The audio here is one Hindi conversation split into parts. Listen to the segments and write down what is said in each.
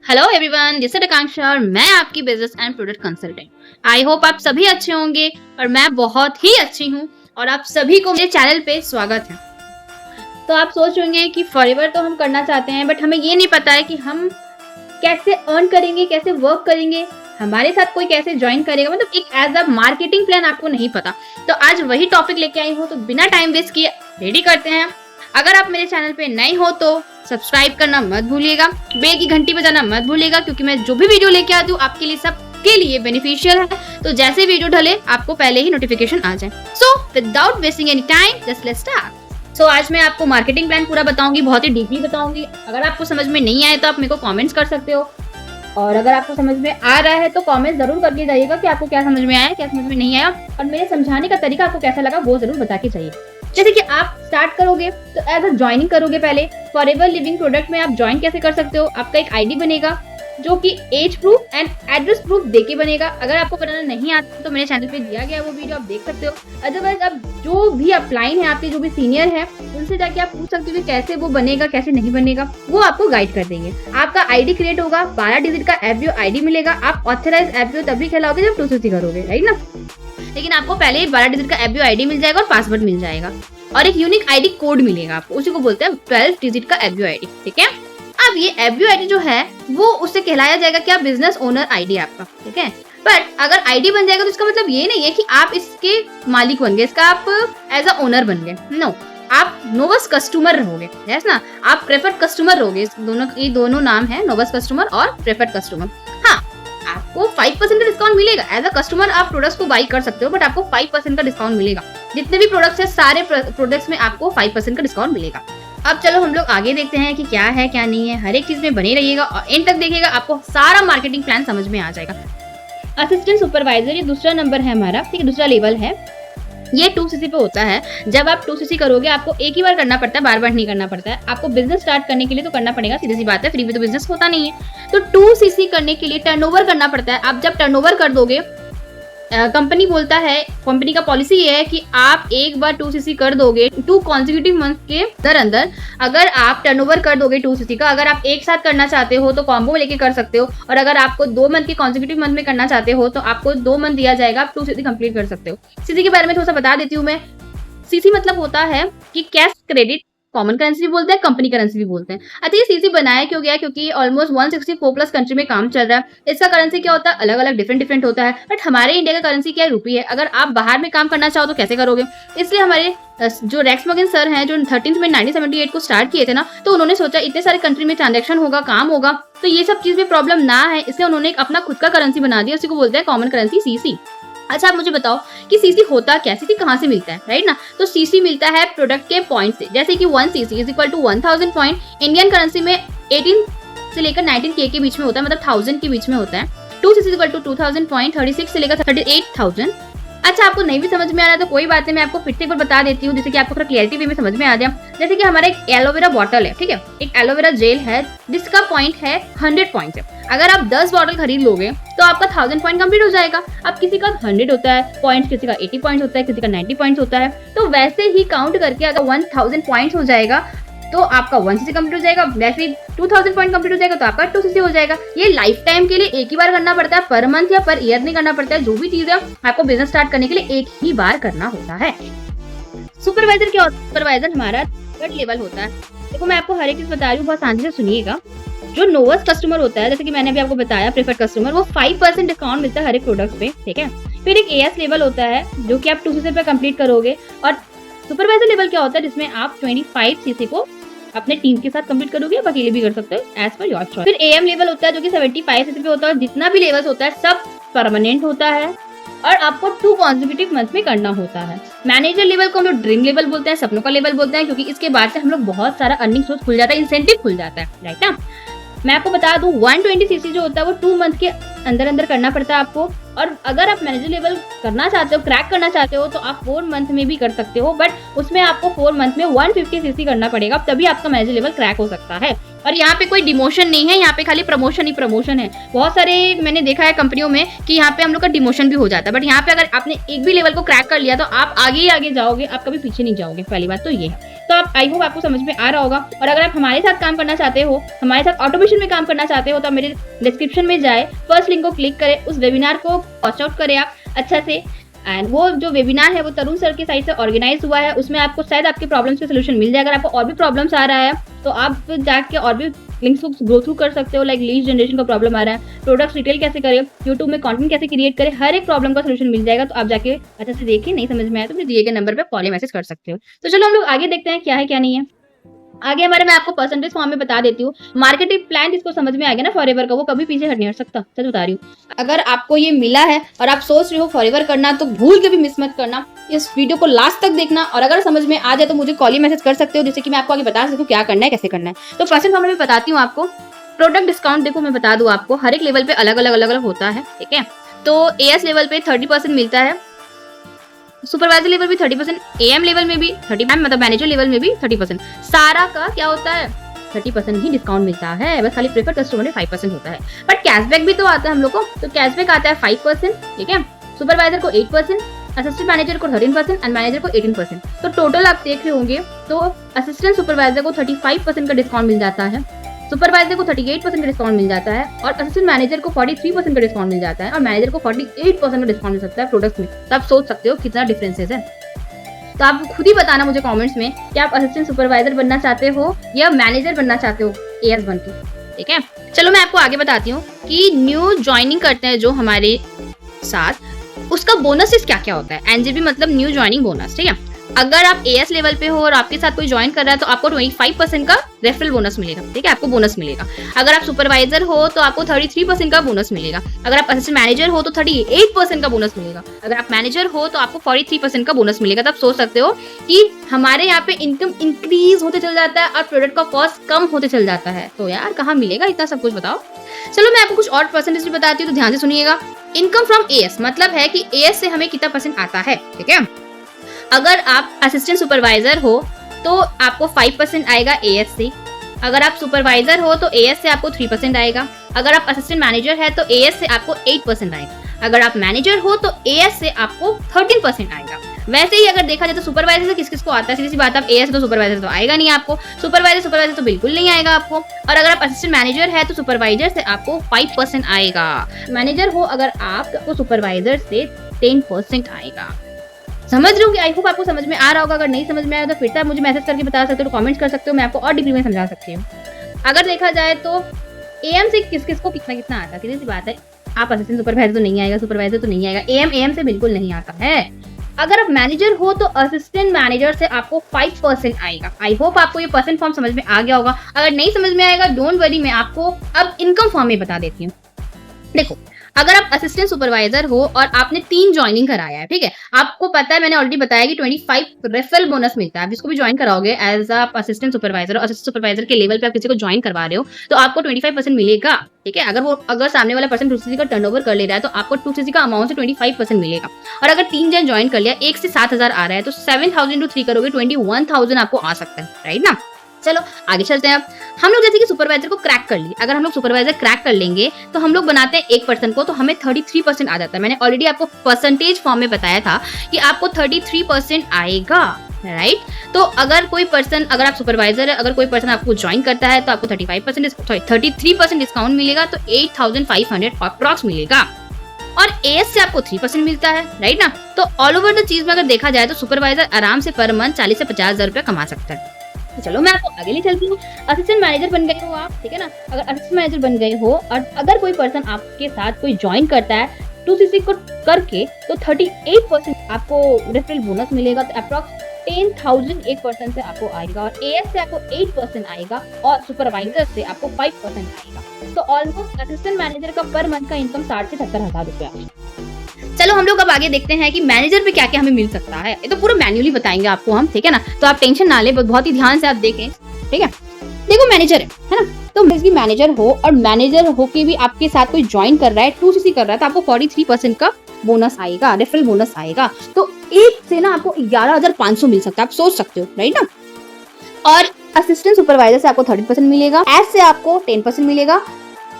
हेलो एवरीवन, दिस इज आकांक्षा और मैं आपकी business and product consultant. I hope आप सभी अच्छे होंगे और मैं बहुत ही अच्छी हूँ और आप सभी को मेरे चैनल पे स्वागत है। तो आप सोच होंगे कि फॉरएवर तो हम करना चाहते हैं, बट हमें ये नहीं पता है कि हम कैसे अर्न करेंगे, कैसे वर्क करेंगे, हमारे साथ कोई कैसे ज्वाइन करेगा, मतलब एक एज अ मार्केटिंग प्लान आपको नहीं पता। तो आज वही टॉपिक लेके आई हूँ, तो बिना टाइम वेस्ट किए रेडी करते हैं। अगर आप मेरे चैनल पे नए हो तो सब्सक्राइब करना मत भूलिएगा, बेल की घंटी बजाना मत भूलिएगा, क्योंकि मैं जो भी वीडियो लेके आती हूँ आपके लिए सबके लिए बेनिफिशियल है। तो जैसे वीडियो ढले आपको पहले ही नोटिफिकेशन आ जाए। So without wasting any time just let's start. So आज मैं आपको मार्केटिंग प्लान पूरा बताऊंगी, बहुत ही डीपली बताऊंगी। अगर आपको समझ में नहीं आए तो आप मेरे को कमेंट्स कर सकते हो, और अगर आपको समझ में आ रहा है तो कमेंट जरूर करके जाइएगा कि आपको क्या समझ में आया, क्या समझ में नहीं आया, और मेरे समझाने का तरीका आपको कैसा लगा वो जरूर बता के जाइए। जैसे कि आप स्टार्ट करोगे तो एज अ ज्वाइनिंग करोगे। पहले फॉरएवर लिविंग प्रोडक्ट में आप ज्वाइन कैसे कर सकते हो, आपका एक आईडी बनेगा जो कि age proof and address proof देके बनेगा। अगर आपको बनाना नहीं आता तो मेरे चैनल पे दिया गया वो वीडियो आप देख सकते हो। अदरवाइज आप जो भी अपलाइन है, आपके जो भी सीनियर है, उनसे जाके आप पूछ सकते हो कि कैसे वो बनेगा, कैसे नहीं बनेगा, वो आपको गाइड कर देंगे। आपका आईडी क्रिएट होगा, 12 डिजिट का एफबीओ आईडी मिलेगा। आप ऑथराइज एफबीओ तभी कहलाओगे जब 2CC करोगे, राइट ना। लेकिन आपको पहले 12 डिजिट का एफबीओ आईडी मिल जाएगा और पासवर्ड मिल जाएगा, और एक यूनिक आईडी कोड मिलेगा आपको, उसी को बोलते हैं 12 डिजिट का एफबीओ आईडी। ठीक है, अब ये एफबीओ आईडी जो है वो उससे कहलाया जाएगा क्या, बिजनेस ओनर आईडी आपका। ठीक है, बट अगर आईडी बन जाएगा तो इसका मतलब ये नहीं है कि आप इसके मालिक बन गए, इसका आप एज अ ओनर बन गए। नो, आप नोवस कस्टमर रहोगे, यस ना, आप प्रेफर्ड कस्टमर रहोगे। ये दोनों नाम है, नोवस कस्टमर और प्रेफर्ड कस्टमर। हाँ, आपको 5% का डिस्काउंट मिलेगा। एज अ कस्टमर आप प्रोडक्ट्स को बाई कर सकते हो, बट आपको 5% का डिस्काउंट मिलेगा। जितने भी प्रोडक्ट्स है सारे प्रोडक्ट्स में आपको 5% का डिस्काउंट मिलेगा। अब चलो हम लोग आगे देखते हैं कि क्या है क्या नहीं है। हर एक चीज में बने रहिएगा और एंड तक देखिएगा, आपको सारा मार्केटिंग प्लान समझ में आ जाएगा। असिस्टेंट सुपरवाइजर ये दूसरा नंबर है हमारा, ठीक है, दूसरा लेवल है। ये 2CC पे होता है। जब आप 2CC करोगे आपको एक ही बार करना पड़ता है, बार बार नहीं करना पड़ता है। आपको बिजनेस स्टार्ट करने के लिए तो करना पड़ेगा, सीधी सी बात है, फ्री में तो बिजनेस होता नहीं है। तो 2CC करने के लिए टर्नओवर करना पड़ता है। आप जब टर्नओवर कर दोगे, कंपनी बोलता है, कंपनी का पॉलिसी ये है कि आप एक बार 2CC कर दोगे 2 कॉन्जिक्यूटिव मंथ के अंदर। अगर आप टर्नओवर कर दोगे 2CC का, अगर आप एक साथ करना चाहते हो तो कॉम्बो लेके कर सकते हो, और अगर आपको 2 मंथ के कॉन्जिक्यूटिव मंथ में करना चाहते हो तो आपको 2 मंथ दिया जाएगा, आप 2CC कंप्लीट कर सकते हो। CC के बारे में थोड़ा सा बता देती हूँ मैं। CC मतलब होता है कि कैश क्रेडिट, कॉमन करेंसी भी बोलते हैं, कंपनी करेंसी भी बोलते हैं। अच्छा, ये CC बनाया क्यों गया, क्योंकि ऑलमोस्ट 164 प्लस कंट्री में काम चल रहा है। इसका करेंसी क्या होता है, अलग अलग डिफरेंट होता है, बट हमारे इंडिया का करेंसी क्या है, रुपी है। अगर आप बाहर में काम करना चाहो तो कैसे करोगे, इसलिए हमारे जो रेक्स मॉर्गन सर हैं, जो 13 में 1978 को स्टार्ट किए थे ना, तो उन्होंने सोचा इतने सारे कंट्री में ट्रांजेक्शन होगा, काम होगा, तो ये सब चीज में प्रॉब्लम ना है, इसलिए उन्होंने अपना खुद का करेंसी बना दिया, उसी को बोलते हैं कॉमन करेंसी, CC। अच्छा, आप मुझे बताओ कि CC होता क्या, CC कहाँ से मिलता है, राइट ना। तो CC मिलता है प्रोडक्ट के पॉइंट से। जैसे कि 1 CC is equal to 1000 point. Indian currency में 18 से लेकर 19K के बीच में होता है, मतलब 1000 के बीच में होता है। 2 CC is equal to 2000 point, 36 से लेकर 38,000। अच्छा, आपको नहीं भी समझ में आ रहा है तो कोई बात नहीं, मैं आपको फिर से एक बार बता देती हूँ, जैसे कि आपको थोड़ा क्लियरिटी वे में समझ में आ जाए। जैसे कि हमारा एक एलोवेरा बॉटल है, ठीक है, एक एलोवेरा जेल है जिसका पॉइंट है 100 पॉइंट है। अगर आप 10 बॉटल खरीद लोगे तो आपका 1000 पॉइंट कंप्लीट हो जाएगा। अब किसी का 100 होता है पॉइंट, किसी का 80 पॉइंट होता है, किसी का 90 पॉइंट होता है, तो वैसे ही काउंट करके अगर 1000 पॉइंट हो जाएगा तो आपका 1 CC कंप्लीट हो जाएगा। वैसे 2000 पॉइंट कंप्लीट हो जाएगा तो आपका 2CC हो जाएगा। ये लाइफ टाइम के लिए एक ही बार करना पड़ता है, पर मंथ या पर ईयर नहीं करना पड़ता है। जो भी चीज है आपको बिजनेस स्टार्ट करने के लिए एक ही बार करना होता है। सुपरवाइजर क्या होता है, सुपरवाइजर हमारा 3rd लेवल होता है। देखो, मैं आपको हर एक चीज बता रही हूँ, बहुत शांति से सुनिएगा। जो नोवस कस्टमर होता है, जैसे कि मैंने अभी आपको बताया, प्रेफर्ड कस्टमर, वो 5% डिस्काउंट मिलता है हर एक प्रोडक्ट पे, ठीक है। फिर एक AS लेवल होता है जो कि आप 2CC पे कंप्लीट करोगे, और सुपरवाइजर लेवल क्या होता है जिसमें आप 25 CC को अपने टीम के साथ कंप्लीट करोगे, अकेले भी कर सकते हो, एज पर योर चॉइस। फिर AM लेवल होता है जो कि 75 CC पे होता है, और जितना भी लेवल्स होता है सब परमानेंट होता है और आपको 2 कॉन्जिक्यूटिव मंथ में करना होता है। मैनेजर लेवल को हम लोग ड्रीम लेवल बोलते हैं, सपनों का लेवल बोलते हैं, क्योंकि इसके बाद से हम लोग बहुत सारा अर्निंग सोर्स खुल जाता है, इंसेंटिव खुल जाता है, राइट ना। मैं आपको बता दूं 120 CC जो होता है वो 2 मंथ के अंदर करना पड़ता है आपको। और अगर आप मैनेजर लेवल करना चाहते हो, क्रैक करना चाहते हो, तो आप 4 मंथ में भी कर सकते हो, बट उसमें आपको 4 मंथ में 150 CC करना पड़ेगा, तभी आपका मैनेजर लेवल क्रैक हो सकता है। और यहाँ पे कोई डिमोशन नहीं है, यहाँ पे खाली प्रमोशन ही प्रमोशन है। बहुत सारे मैंने देखा है कंपनियों में कि यहाँ पे हम लोग का डिमोशन भी हो जाता है, बट यहाँ पे अगर आपने एक भी लेवल को क्रैक कर लिया तो आप आगे ही आगे जाओगे, आप कभी पीछे नहीं जाओगे। पहली बात तो ये है। तो आप आई होप आपको समझ में आ रहा होगा। और अगर आप हमारे साथ काम करना चाहते हो, हमारे साथ ऑटोमेशन में काम करना चाहते हो, तो मेरे डिस्क्रिप्शन में जाए, फर्स्ट लिंक को क्लिक करें, उस वेबिनार को वॉच आउट करें आप अच्छा से। एंड वो जो वेबिनार है वो तरुण सर की साइड से ऑर्गेनाइज हुआ है, उसमें आपको शायद आपके प्रॉब्लम्स के सोल्यूशन मिल जाए। अगर आपको और भी प्रॉब्लम्स आ रहा है तो आप जाके और भी लिंक्स को गो थ्रू कर सकते हो। लाइक लीड जनरेशन का प्रॉब्लम आ रहा है, प्रोडक्ट्स रिटेल कैसे करें, यूट्यूब में कंटेंट कैसे क्रिएट करें, हर एक प्रॉब्लम का सोल्यूशन मिल जाएगा। तो आप जाके अच्छे से देखिए, नहीं समझ में आया तो मुझे दिए गए नंबर पे कॉल या मैसेज कर सकते हो। तो चलो हम लोग आगे देखते हैं क्या है क्या नहीं है। आगे हमारे मैं आपको परसेंटेज फॉर्म में बता देती हूँ। मार्केटिंग प्लान जिसको समझ में आ गया ना फॉरएवर का, वो कभी पीछे हट नहीं हट सकता। सच बता रही हूँ। अगर आपको ये मिला है और आप सोच रहे हो फॉरएवर करना, तो भूल के भी मिस मत करना। इस वीडियो को लास्ट तक देखना, और अगर समझ में आ जाए तो मुझे कॉल या मैसेज कर सकते हो, जिससे कि मैं आपको आगे बता सकूँ क्या करना है, कैसे करना है। तो परसेंट फॉर्म में बताती हूँ आपको। प्रोडक्ट डिस्काउंट देखो मैं बता दूँ आपको, हर एक लेवल पे अलग अलग होता है, ठीक है। तो एएस लेवल पे 30% मिलता है, सुपरवाइजर लेवल भी 30%, एएम लेवल में भी 30%, मतलब मैनेजर लेवल में भी 30%। सारा का क्या होता है 30% ही डिस्काउंट मिलता है, बस खाली प्रेफर्ड कस्टमर में 5% होता है। बट कैशबैक भी तो आता है हम लोग को, तो कैशबैक आता है 5%, ठीक है। सुपरवाइजर को 8%, असिस्टेंट मैनेजर को 13% एंड मैनेजर को 18%। तो टोटल आप देख रहे होंगे तो असिस्टेंट सुपरवाइजर को 35% का डिस्काउंट मिल जाता है, सुपरवाइजर को 38% का डिस्काउंट मिल जाता है, और असिस्टेंट मैनेजर को 43% का डिस्काउंट मिल जाता है, और मैनेजर को 48% का डिस्काउंट मिल सकता है प्रोडक्ट्स में। तो आप सोच सकते हो कितना डिफरेंसेस है। तो आप खुद ही बताना मुझे कमेंट्स में कि आप असिस्टेंट सुपरवाइजर बनना चाहते हो या मैनेजर बनना चाहते हो एएस बन के, ठीक है। चलो मैं आपको आगे बताती हूँ कि न्यू ज्वाइनिंग करते हैं जो हमारे साथ, उसका बोनस क्या क्या होता है। एनजीबी मतलब न्यू ज्वाइनिंग बोनस, ठीक है। अगर आप एएस लेवल पे हो और आपके साथ कोई ज्वाइन कर रहा है तो आपको 25% का रेफरल बोनस मिलेगा, ठीक है, आपको बोनस मिलेगा। अगर आप सुपरवाइजर हो तो आपको 33% का बोनस मिलेगा। अगर आप असिस्टेंट मैनेजर हो तो 38% का बोनस मिलेगा। अगर आप मैनेजर हो तो आपको 43% का बोनस मिलेगा। तो आप सोच सकते हो कि हमारे यहाँ पे इनकम इंक्रीज होते चल जाता है और प्रोडक्ट का कॉस्ट कम होते चल जाता है। तो यार कहाँ मिलेगा इतना सब कुछ, बताओ। चलो मैं आपको कुछ और परसेंटेज भी बताती हूँ, तो ध्यान से सुनिएगा। इनकम फ्रॉम एएस मतलब है कि एएस से हमें कितना परसेंट आता है, ठीक है। अगर आप असिस्टेंट सुपरवाइजर हो तो आपको 5% आएगा एएस से। अगर आप सुपरवाइजर हो तो एएस से आपको 3% आएगा। अगर आप असिस्टेंट मैनेजर है तो एएस से आपको 8% आएगा। अगर आप मैनेजर हो तो एएस से आपको 13% आएगा। वैसे ही अगर देखा जाए तो सुपरवाइजर से किस किस को आता है, सीधी सी बात, आप एएस तो सुपरवाइजर तो आएगा नहीं आपको, सुपरवाइजर तो बिल्कुल नहीं आएगा आपको। और अगर आप असिस्टेंट मैनेजर है तो सुपरवाइजर से आपको 5% आएगा। मैनेजर हो अगर आपको सुपरवाइजर से 10% आएगा। समझ रहे हो कि आई होप आपको समझ में आ रहा होगा। अगर नहीं समझ में आया तो फिर से आप मुझे मैसेज करके बता सकते हो, कमेंट्स कर सकते हो, मैं आपको और डिटेल में समझा सकती हूँ। अगर देखा जाए तो एएम से किस किस को कितना कितना आता है, सीधी सी बात है, आप असिस्टेंट सुपरवाइजर तो नहीं आएगा, सुपरवाइजर तो नहीं आएगा, एएम से बिल्कुल नहीं आता है। अगर आप मैनेजर हो तो असिस्टेंट मैनेजर से आपको 5% आएगा। आई होप आपको ये परसेंट फॉर्म समझ में आ गया होगा। अगर नहीं समझ में आएगा डोंट वरी, मैं आपको अब इनकम फॉर्म में बता देती हूँ। देखो, अगर आप असिस्टेंट सुपरवाइजर हो और आपने 3 ज्वाइनिंग कराया है, ठीक है, आपको पता है, मैंने ऑलरेडी बताया कि 25 रेफरल बोनस मिलता है। आप जिसको भी ज्वाइन कराओगे एज आप असिस्टेंट सुपरवाइजर और असिस्टेंट सुपरवाइजर के लेवल पे आप किसी को ज्वाइन करवा रहे हो तो आपको 25% मिलेगा, ठीक है। अगर सामने वाला पर्सन 2cc का टर्नओवर कर ले रहा है तो आपको 2cc का अमाउंट से 25% मिलेगा। और अगर 3 जन ज्वाइन कर लिया, 1 से 7,000 आ रहा है तो 7,000 to 3 करोगे 21,000 आपको आ सकता है, राइट ना। चलो आगे चलते हैं। अब हम लोग जैसे कि सुपरवाइजर को क्रैक कर लिए, अगर हम लोग सुपरवाइजर क्रैक कर लेंगे तो हम लोग बनाते हैं 1% को, तो हमें 33% आ जाता है। मैंने ऑलरेडी आपको परसेंटेज फॉर्म में बताया था कि आपको 33% आएगा, राइट। तो अगर आप सुपरवाइजर है, अगर कोई पर्सन आपको ज्वाइन करता है तो आपको 33% डिस्काउंट मिलेगा, तो 8,500 अप्रॉक्स मिलेगा। और एएस से आपको 3% मिलता है, राइट ना। तो ऑल ओवर द चीज में अगर देखा जाए तो सुपरवाइजर आराम से पर मंथ 40 से 50,000 रुपया कमा सकता है। चलो मैं आपको आगे ले चलती हूँ। असिस्टेंट मैनेजर बन गए हो आप, ठीक है ना। अगर असिस्टेंट मैनेजर बन गए हो और अगर कोई पर्सन आपके साथ कोई ज्वाइन करता है 2cc को करके, तो 38% आपको रेफरल बोनस मिलेगा। तो अप्रॉक्स 10,000 1% से आपको आएगा, और एएस से आपको 8% आएगा, और सुपरवाइजर से आपको 5% आएगा। तो ऑलमोस्ट असिस्टेंट मैनेजर का पर मंथ का इनकम 60 से 70,000 रुपया। चलो हम लोग अब आगे देखते हैं कि मैनेजर पे क्या क्या हमें मिल सकता है। ये तो पूरा मैन्युअली बताएंगे आपको हम, ठीक है ना। तो आप टेंशन ना ले, बहुत ही ध्यान से आप देखें, ठीक है। देखो मैनेजर है ना, तो मैनेजर हो और मैनेजर हो के भी आपके साथ कोई ज्वाइन कर रहा है, 2cc कर रहा है, तो आपको 43% का बोनस आएगा, रेफरल बोनस आएगा। तो एक से ना आपको 11,500 मिल सकता है, आप सोच सकते हो, राइट ना। और असिस्टेंट सुपरवाइजर से आपको 30% मिलेगा, एस से आपको 10% मिलेगा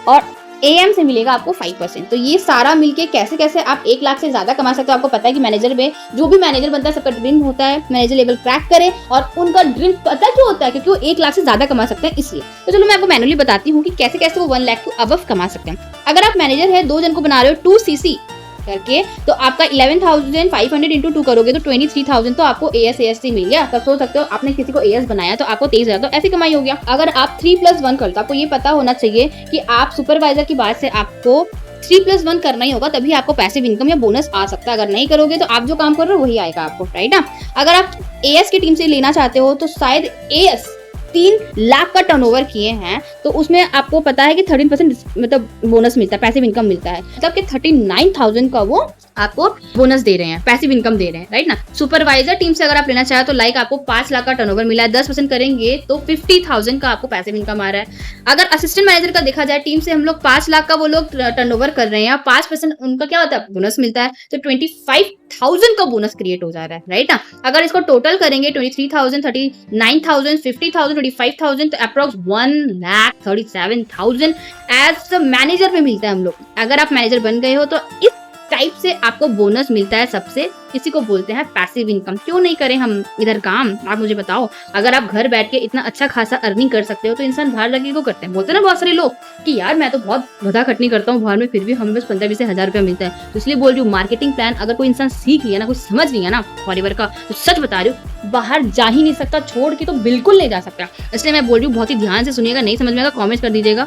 और एएम से मिलेगा आपको 5%। तो ये सारा मिलके कैसे कैसे आप 1 लाख से ज्यादा कमा सकते हो। आपको पता है कि मैनेजर में जो भी मैनेजर बनता है सबका ड्रीम होता है मैनेजर लेवल क्रैक करे, और उनका ड्रीम पता क्यों होता है, क्योंकि वो 1 लाख से ज्यादा कमा सकते हैं इसलिए। तो चलो मैं आपको मैनुअली बताती हूँ कि कैसे कैसे वो 1 लाख के अबव कमा सकते हैं। अगर आप मैनेजर है, 2 जन को बना रहे हो 2 सीसी करके, तो आपका 11,500 इंटू 2 करोगे तो 23,000 तो आपको एएस से मिल गया। तब सोच सकते हो आपने किसी को एएस बनाया तो आपको 23,000 तो ऐसी कमाई हो गया। अगर आप 3+1 करते हो, आपको ये पता होना चाहिए कि आप सुपरवाइजर की बात से आपको 3+1 करना ही होगा, तभी आपको पैसिव इनकम या बोनस आ सकता है। अगर नहीं करोगे तो आप जो काम कर रहे हो वही आएगा आपको, राइट ना। अगर आप एएस की टीम से लेना चाहते हो तो शायद एएस 3 लाख का टर्नओवर किए हैं तो उसमें आपको पता है कि 13% मतलब बोनस मिलता है, पैसिव इनकम मिलता है, मतलब कि 39,000 का वो आपको बोनस दे रहे हैं, पैसिव इनकम दे रहे हैं, राइट ना। सुपरवाइजर टीम से अगर आप लेना चाहे तो लाइक आपको 5 लाख का टर्नओवर मिला है, 10% करेंगे तो 50,000 का आपको पैसिव इनकम आ रहा है। अगर असिस्टेंट मैनेजर का देखा जाए, टीम से हम लोग 5 लाख का वो लोग टर्नओवर कर रहे हैं, 5% उनका क्या होता है बोनस मिलता है, तो 25,000 का बोनस क्रिएट हो जा रहा है, राइट ना। अगर इसको टोटल करेंगे 23,000, 39,000, 50,000, 25,000 तो अप्रोक्स 1,37,000 एज मैनेजर पे मिलता है हम लोग। अगर आप मैनेजर बन गए हो तो इस टाइप से आपको बोनस मिलता है सबसे, इसी को बोलते हैं पैसिव इनकम। क्यों नहीं करें हम इधर काम, आप मुझे बताओ। अगर आप घर बैठ के इतना अच्छा खासा अर्निंग कर सकते हो तो इंसान बाहर जाके क्यों करते हैं। बोलते हैं ना बहुत सारे लोग कि यार मैं तो बहुत गधा खटनी करता हूँ बाहर में, फिर भी हमें बस 15-20 हज़ार रुपया मिलता है। तो इसलिए बोल रही हूँ मार्केटिंग प्लान अगर कोई इंसान सीख लिया ना, कुछ समझ लिया ना फॉरएवर का, तो सच बता रही हूँ बाहर जा ही नहीं सकता, छोड़ के तो बिल्कुल नहीं जा सकता। इसलिए मैं बोल रही हूँ बहुत ही ध्यान से सुनिएगा, नहीं समझ में आएगा कॉमेंट कर दीजिएगा।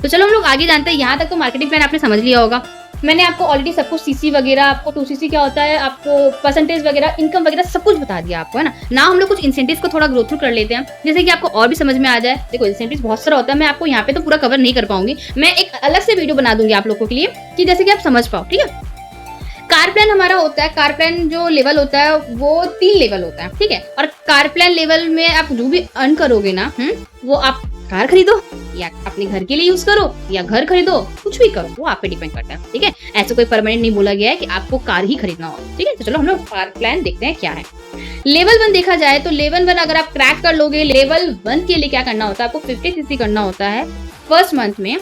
तो चलो हम लोग आगे जानते हैं। यहाँ तक तो मार्केटिंग प्लान आपने समझ लिया होगा। मैंने आपको ऑलरेडी सब कुछ सीसी वगैरह, आपको 2cc क्या होता है, आपको परसेंटेज वगैरह, इनकम वगैरह सब कुछ बता दिया आपको, है ना। हम लोग कुछ इंसेंटिव्स को थोड़ा ग्रो थ्रू कर लेते हैं, जैसे कि आपको और भी समझ में आ जाए। देखो इंसेंटिव्स बहुत सारा होता है, मैं आपको यहाँ पे तो पूरा कवर नहीं कर पाऊंगी, मैं एक अलग से वीडियो बना दूंगी आप लोगों के लिए कि जैसे कि आप समझ पाओ, ठीक है। कार प्लान हमारा होता है, कार प्लान जो लेवल होता है वो 3 लेवल होता है, ठीक है। और कार प्लान लेवल में आप जो भी अर्न करोगे ना, वो आप कार खरीदो या अपने घर के लिए यूज करो या घर खरीदो, कुछ भी करो, वो आप पे डिपेंड करता है, ठीक है। ऐसे कोई परमानेंट नहीं बोला गया है कि आपको कार ही खरीदना हो, ठीक है। तो चलो हम लोग कार प्लान देखते हैं क्या है। लेवल 1 देखा जाए तो लेवल 1 अगर आप क्रैक कर लोगे, लेवल 1 के लिए क्या करना होता है, आपको 50cc करना होता है फर्स्ट मंथ में,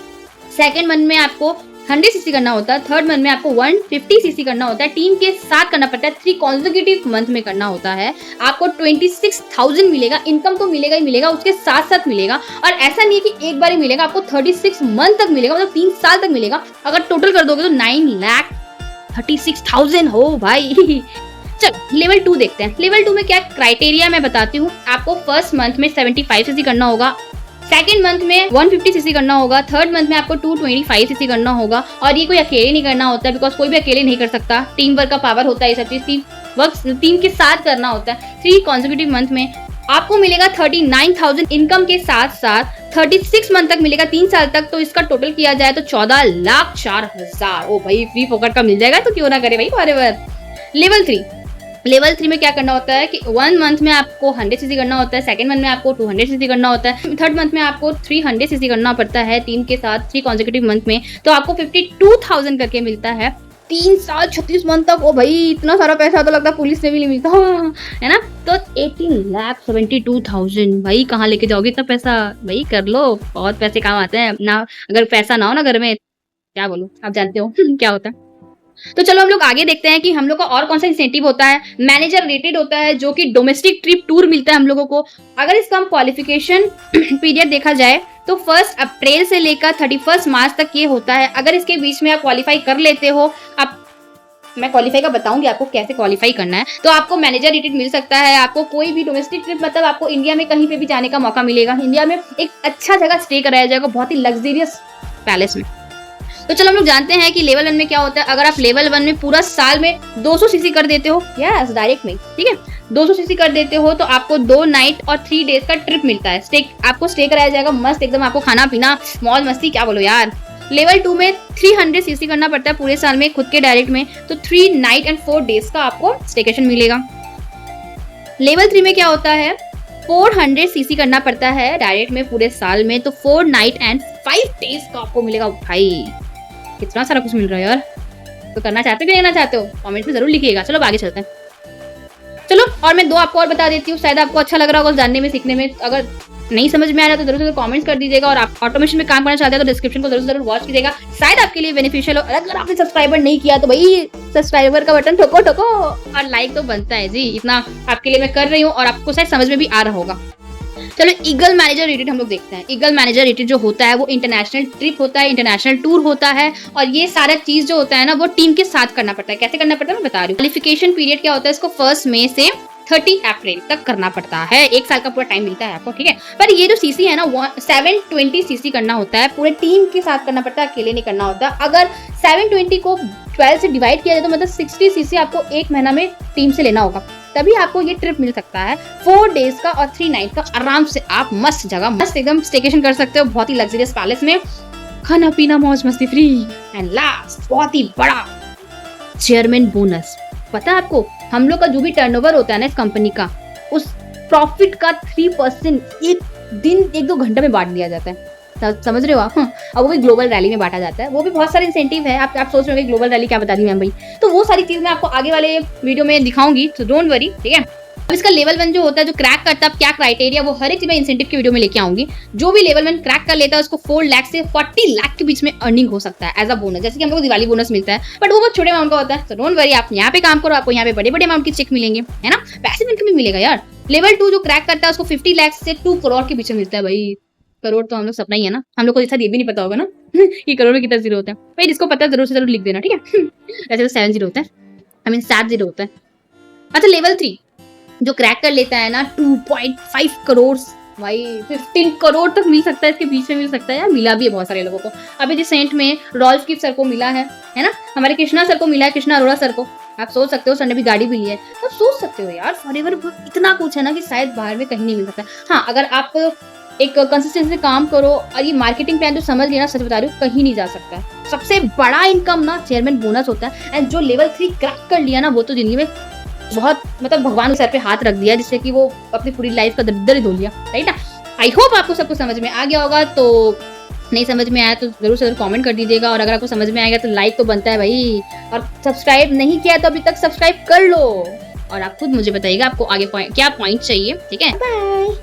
सेकेंड मंथ में आपको 100cc करना होता है, थर्ड मंथ में आपको 150cc करना होता है, टीम के साथ करना पड़ता है, 3 कॉन्जिक्यूटिव मंथ में करना होता है। आपको 26,000 मिलेगा, इनकम तो मिलेगा ही मिलेगा, उसके साथ साथ मिलेगा। और ऐसा नहीं है कि एक बार ही मिलेगा, आपको 36 मंथ तक मिलेगा, मतलब 3 साल तक मिलेगा। अगर टोटल कर दोगे तो 9,36,000 हो भाई। चलो लेवल 2 देखते हैं। लेवल 2 में क्या क्राइटेरिया मैं बताती हूँ। आपको फर्स्ट मंथ में 75cc करना होगा, सेकेंड मंथ में 150cc करना होगा, थर्ड मंथ में आपको 225cc करना होगा। और ये कोई अकेले नहीं करना होता है, बिकॉज कोई भी अकेले नहीं कर सकता, टीम वर्क का पावर होता है, ये सब चीज टीम के साथ करना होता है। 3 कॉन्जिक्यूटिव मंथ में आपको मिलेगा 39,000 इनकम के साथ साथ 36 मंथ तक मिलेगा, 3 साल तक। तो इसका टोटल किया जाए तो 14,04,000। ओ भाई फ्री फोकट का मिल जाएगा तो क्यों ना करे भाई फॉरएवर। लेवल 3 में क्या करना होता है कि 1 मंथ में आपको 100cc करना होता है, सेकंड मंथ में आपको 200cc करना होता है, थर्ड मंथ में आपको 300cc करना पड़ता है टीम के साथ 3 कॉन्जिक्यूटिव मंथ में। तो आपको 52,000 करके मिलता है 3 साल 36 मंथ तक। ओ भाई इतना सारा पैसा तो लगता है पुलिस में भी नहीं मिलता है ना। तो 18,72,000 भाई कहाँ लेके जाओगे इतना पैसा, भाई कर लो, बहुत पैसे काम आते हैं ना। अगर पैसा ना हो ना घर में, क्या बोलूं, आप जानते हो क्या होता है। तो चलो हम लोग आगे देखते हैं कि हम लोग का और कौन सा इंसेंटिव होता है। मैनेजर रेटेड होता है, जो कि डोमेस्टिक ट्रिप टूर मिलता है हम लोगों को। अगर इसका हम क्वालिफिकेशन पीरियड देखा जाए तो 1 अप्रैल से लेकर 31 मार्च तक ये होता है। अगर इसके बीच में आप क्वालिफाई कर लेते हो, आप मैं क्वालिफाई का बताऊंगी आपको कैसे क्वालिफाई करना है, तो आपको मैनेजर रेटेड मिल सकता है। आपको कोई भी डोमेस्टिक ट्रिप, मतलब आपको इंडिया में कहीं पे भी जाने का मौका मिलेगा। इंडिया में एक अच्छा जगह स्टे कराया जाएगा, बहुत ही लग्जरियस पैलेस में। तो चलो हम लोग जानते हैं कि लेवल 1 में क्या होता है। अगर आप लेवल 1 में पूरा साल में 200cc कर देते हो, यस डायरेक्ट में, ठीक है, 200cc कर देते हो तो आपको 2 नाइट और 3 डेज का ट्रिप मिलता है। आपको स्टे कराया जाएगा मस्त एकदम, आपको खाना पीना मौज मस्ती, क्या बोलो यार। लेवल 2 में 300cc करना पड़ता है पूरे साल में खुद के डायरेक्ट में, तो 3 नाइट एंड 4 डेज का आपको स्टेकेशन मिलेगा। लेवल 3 में क्या होता है, 400cc करना पड़ता है डायरेक्ट में पूरे साल में, तो 4 नाइट एंड 5 डेज का आपको मिलेगा। भाई कितना सारा कुछ मिल रहा है यार। तो करना चाहते हो कि नहीं करना चाहते हो, कमेंट में जरूर लिखिएगा। चलो आगे चलते हैं। चलो और मैं 2 आपको और बता देती हूँ, शायद आपको अच्छा लग रहा होगा जानने में, सीखने में। अगर नहीं समझ में आ रहा तो जरूर कमेंट्स कर दीजिएगा, और आप ऑटोमेशन में काम करना चाहते हैं तो डिस्क्रिप्शन को जरूर वॉच कीजिएगा, शायद आपके लिए बेनिफिशियल हो। अगर आपने सब्सक्राइबर नहीं किया तो भाई सब्सक्राइबर का बटन ठोको ठोको, और लाइक तो बनता है जी, इतना आपके लिए मैं कर रही हूँ और आपको शायद समझ में भी आ रहा होगा। चलो ईगल मैनेजर रिट्रीट हम लोग देखते हैं। ईगल मैनेजर रिट्रीट जो होता है वो इंटरनेशनल ट्रिप होता है, इंटरनेशनल टूर होता है, और ये सारा चीज जो होता है ना वो टीम के साथ करना पड़ता है। कैसे करना पड़ता है मैं बता रही हूँ। क्वालिफिकेशन पीरियड क्या होता है, इसको 1 मई से 30 अप्रैल तक करना पड़ता है, 1 साल का पूरा टाइम मिलता है आपको, ठीक है। पर ये जो सीसी है ना 720 सीसी करना होता है, पूरे टीम के साथ करना पड़ता है, अकेले नहीं करना होता। अगर 720 को 12 से डिवाइड किया जाए तो मतलब 60 सीसी आपको 1 महीना में टीम से लेना होगा, तभी आपको ये ट्रिप मिल सकता है। 4 डेज का और 3 नाइट का, आराम से आप मस्त जगह मस्त एकदम स्टेकेशन कर सकते हो, बहुत ही लग्जरियस पैलेस में, खाना पीना मौज मस्ती फ्री। एंड लास्ट बहुत ही बड़ा चेयरमैन बोनस, पता है आपको हम लोग का जो भी टर्नओवर होता है ना इस कंपनी का, उस प्रॉफिट का 3% एक दिन 1-2 घंटे में बांट दिया जाता है। समझ रहे हो आप? और वो भी ग्लोबल रैली में बांटा जाता है, वो भी बहुत सारे इंसेंटिव है। आप सोच रहे हो ग्लोबल रैली क्या बता दी मैम भाई, तो वो सारी चीज मैं आपको आगे वाले वीडियो में दिखाऊंगी, तो डोंट वरी, ठीक है। अब इसका लेवल 1 जो होता है, जो क्रैक करता है, क्या क्राइटेरिया, वो हर एक चीज मैं इंसेंटिव की वीडियो में लेके आऊंगी। जो भी लेवल 1 क्रैक कर लेता है उसको 4 लाख से 40 लाख के बीच में अर्निंग हो सकता है एज अ बोनस, जैसे कि हमको दिवाली बोनस मिलता है, बट वो बहुत छोटे अमाउंट का होता है। तो डोंट वरी, आप यहाँ पे काम करो, आपको यहाँ पे बड़े बड़े अमाउंट के चेक मिलेंगे, है ना, पैसिव इनकम भी मिलेगा यार। लेवल 2 जो क्रैक करता है उसको 50 लाख से 2 करोड़ के बीच में मिलता है। भाई करोड़ तो हम लोग सपना ही है ना, हम लोग को ऐसा ये भी नहीं पता होगा ना कि करोड़ में कितना जीरो होता है। भाई जिसको पता है जरूर से जरूर लिख देना, ठीक है। वैसे तो 7 जीरो होता है, आई मीन 7 जीरो होता है। अच्छा लेवल 3 जो क्रैक कर लेता है ना 2.5 करोड़, भाई 15 करोड़ तक मिल सकता है, इसके बीच में मिल सकता है यार, मिला भी है बहुत सारे लोगों को। अभी रिसेंट में रॉल्फ की सर को मिला है ना, हमारे कृष्णा सर को मिला है, कृष्णा अरोड़ा सर को। आप सोच सकते हो, सर ने भी गाड़ी भी ली है, तो सोच सकते हो यार फॉरएवर इतना कुछ है ना कि शायद बाहर में कहीं नहीं मिल सकता। हाँ अगर आप एक कंसिस्टेंसी से काम करो और ये मार्केटिंग प्लान जो समझ लिया ना, सच बता रही हूँ कहीं नहीं जा सकता है। सबसे बड़ा इनकम ना चेयरमैन बोनस होता है, एंड जो लेवल 3 क्रैक कर लिया ना वो तो जिंदगी में बहुत मतलब भगवान के सर पे हाथ रख दिया, जिससे कि वो अपनी पूरी लाइफ का दरिद्र ही धो लिया, राइट ना। आई होप आपको सब कुछ समझ में आ गया होगा, तो नहीं समझ में आया तो जरूर से जरूर कमेंट कर दीजिएगा, और अगर आपको समझ में आएगा तो लाइक तो बनता है भाई, और सब्सक्राइब नहीं किया तो अभी तक सब्सक्राइब कर लो, और आप खुद मुझे बताइएगा आपको आगे क्या पॉइंट चाहिए, ठीक है। बाय।